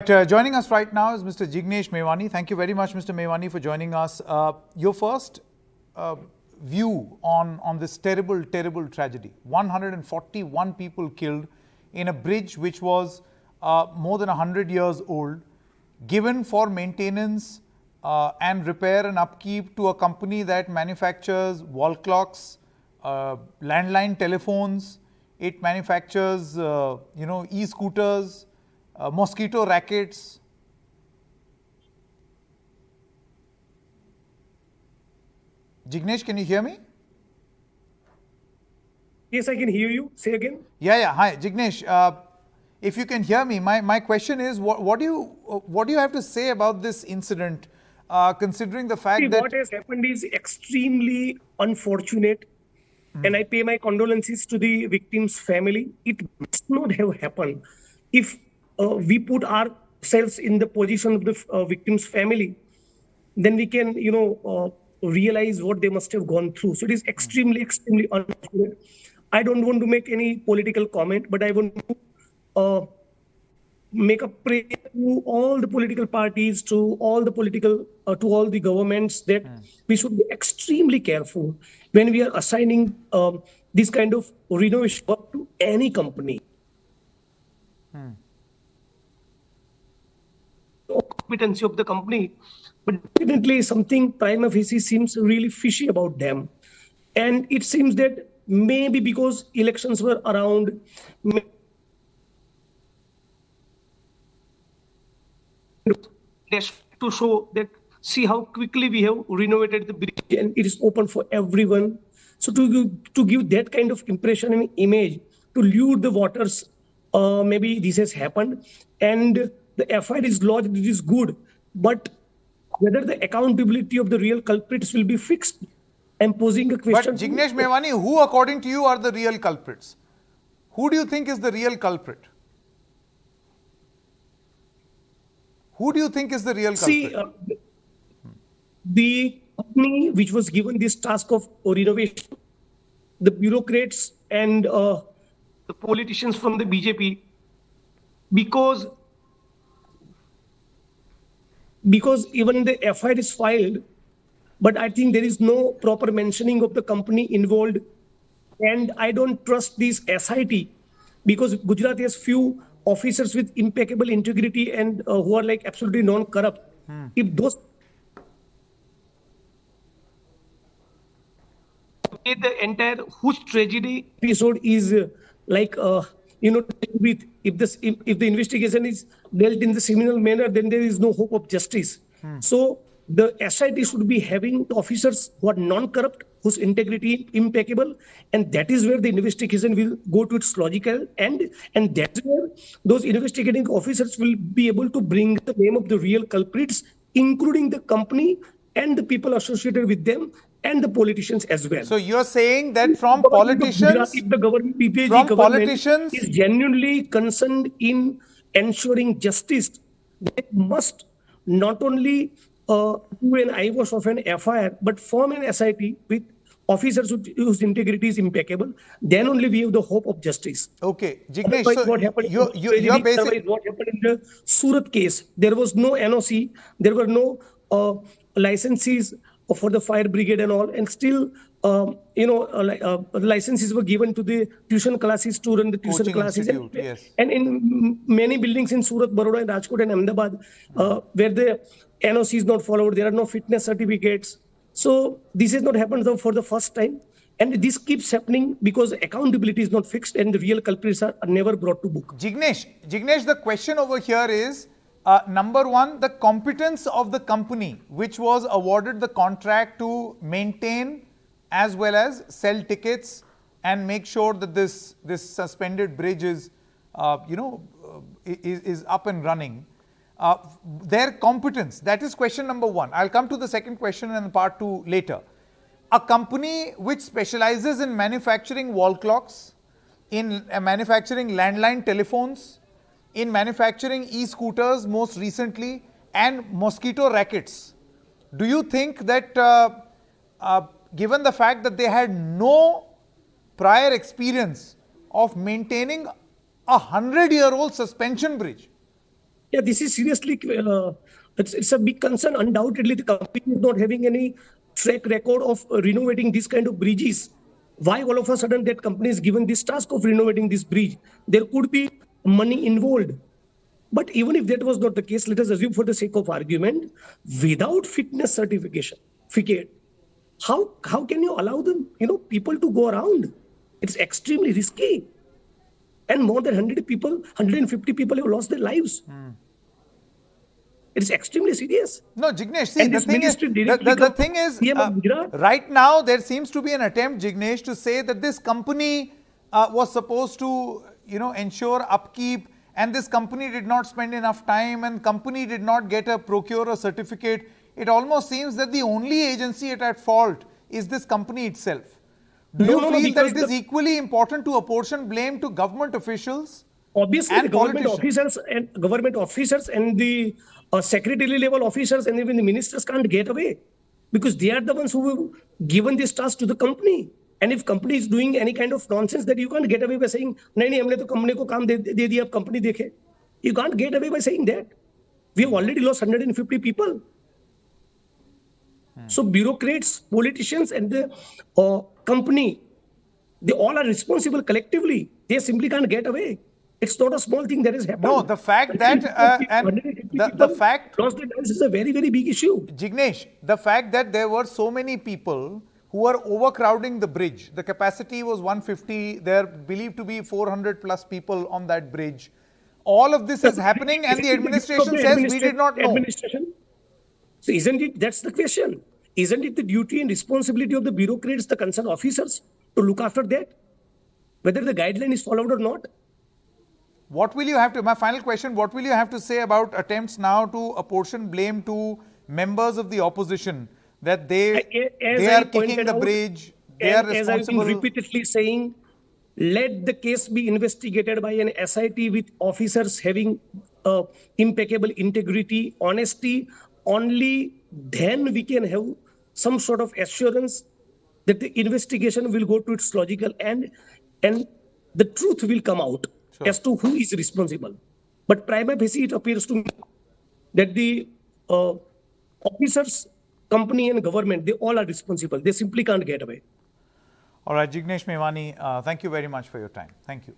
Joining us right now is Mr. Jignesh Mevani. Thank you very much, Mr. Mevani, for joining us. Your first view on this terrible, terrible tragedy. 141 people killed in a bridge which was more than 100 years old, given for maintenance and repair and upkeep to a company that manufactures wall clocks, landline telephones. It manufactures, e-scooters, mosquito rackets. Jignesh, can you hear me? Yes, I can hear you. Say again. Yeah. Hi, Jignesh. If you can hear me, my question is, what do you have to say about this incident, considering the fact that what has happened is extremely unfortunate, and I pay my condolences to the victim's family. It must not have happened. If we put ourselves in the position of the victim's family, then we can, realize what they must have gone through. So it is extremely, extremely unfortunate. I don't want to make any political comment, but I want to make a prayer to all the political parties, to all the governments, that we should be extremely careful when we are assigning this kind of renovation work to any company. Competency of the company, but definitely something prima facie seems really fishy about them. And it seems that maybe because elections were around, to show that, see how quickly we have renovated the bridge and it is open for everyone. So to give that kind of impression and image, to lure the voters, maybe this has happened, and the FIR is lodged, it is good, but whether the accountability of the real culprits will be fixed, I'm posing a question. But Jignesh Mevani, who according to you are the real culprits? Who do you think is the real culprit? Who do you think is the real culprit? See, the company which was given this task of renovation, the bureaucrats and the politicians from the BJP, because even the FIR is filed, but I think there is no proper mentioning of the company involved. And I don't trust this SIT, because Gujarat has few officers with impeccable integrity and who are like absolutely non-corrupt. If those, the entire huge tragedy episode is with, if the investigation is dealt in the similar manner, then there is no hope of justice. So the SIT should be having officers who are non-corrupt, whose integrity impeccable, and that is where the investigation will go to its logical end, and that's where those investigating officers will be able to bring the name of the real culprits, including the company and the people associated with them and the politicians as well. So you're saying that from politicians, if the government, is genuinely concerned in ensuring justice, they must not only do an eyewash of an FIR, but form an SIT with officers whose integrity is impeccable. Then only we have the hope of justice. Okay, Jignesh, so what happened? you're basically what happened in the Surat case? There was no NOC, there were no licenses for the fire brigade and all, and still, licenses were given to the tuition classes to run the tuition Coaching classes. Yes. And in many buildings in Surat, Baroda, and Rajkot and Ahmedabad, where the NOC is not followed, there are no fitness certificates. So this has not happened for the first time. And this keeps happening because accountability is not fixed and the real culprits are never brought to book. Jignesh, the question over here is, number one, the competence of the company which was awarded the contract to maintain as well as sell tickets and make sure that this suspended bridge is, is up and running. Their competence, that is question number one. I'll come to the second question and part two later. A company which specializes in manufacturing wall clocks, in manufacturing landline telephones, in manufacturing e-scooters most recently, and mosquito rackets. Do you think that given the fact that they had no prior experience of maintaining a 100-year-old suspension bridge, Yeah, this is seriously, it's a big concern. Undoubtedly, the company is not having any track record of renovating this kind of bridges. Why all of a sudden that company is given this task of renovating this bridge? There could be money involved. But even if that was not the case, let us assume for the sake of argument, without fitness certificate, how can you allow them, people to go around? It's extremely risky. And more than 100 people, 150 people have lost their lives. It's extremely serious. No, Jignesh, see, And the this thing is, ministry directly the comes thing is, from CM of Gujarat. right now there seems to be an attempt, Jignesh, to say that this company was supposed to, ensure upkeep, and this company did not spend enough time, and company did not procure a certificate. It almost seems that the only agency at fault is this company itself. Do you feel that it is equally important to apportion blame to government officials? Obviously, the government politicians? officers and the secretary level officers and even the ministers can't get away, because they are the ones who have given this task to the company. And if company is doing any kind of nonsense, that you can't get away by saying, "Nahi, nahi, humne to company ko kaam de diya, ab company dekhe." You can't get away by saying that. We have already lost 150 people. So bureaucrats, politicians, and the company, they all are responsible collectively. They simply can't get away. It's not a small thing that has happened. No, the fact that the fact lost their lives is a very, very big issue. Jignesh, the fact that there were so many people who were overcrowding the bridge. The capacity was 150. There are believed to be 400 plus people on that bridge. All of this is happening, and the administration says we did not know. So isn't it, that's the question. Isn't it the duty and responsibility of the bureaucrats, the concerned officers, to look after that? Whether the guideline is followed or not? What will you have to, my final question, what will you have to say about attempts now to apportion blame to members of the opposition that they are kicking the bridge, they are responsible? As I've been repeatedly saying, let the case be investigated by an SIT with officers having impeccable integrity, honesty. Only then we can have some sort of assurance that the investigation will go to its logical end and the truth will come out as to who is responsible. But prima facie, it appears to me that the officers, company and government, they all are responsible. They simply can't get away. All right, Jignesh Mevani, thank you very much for your time. Thank you.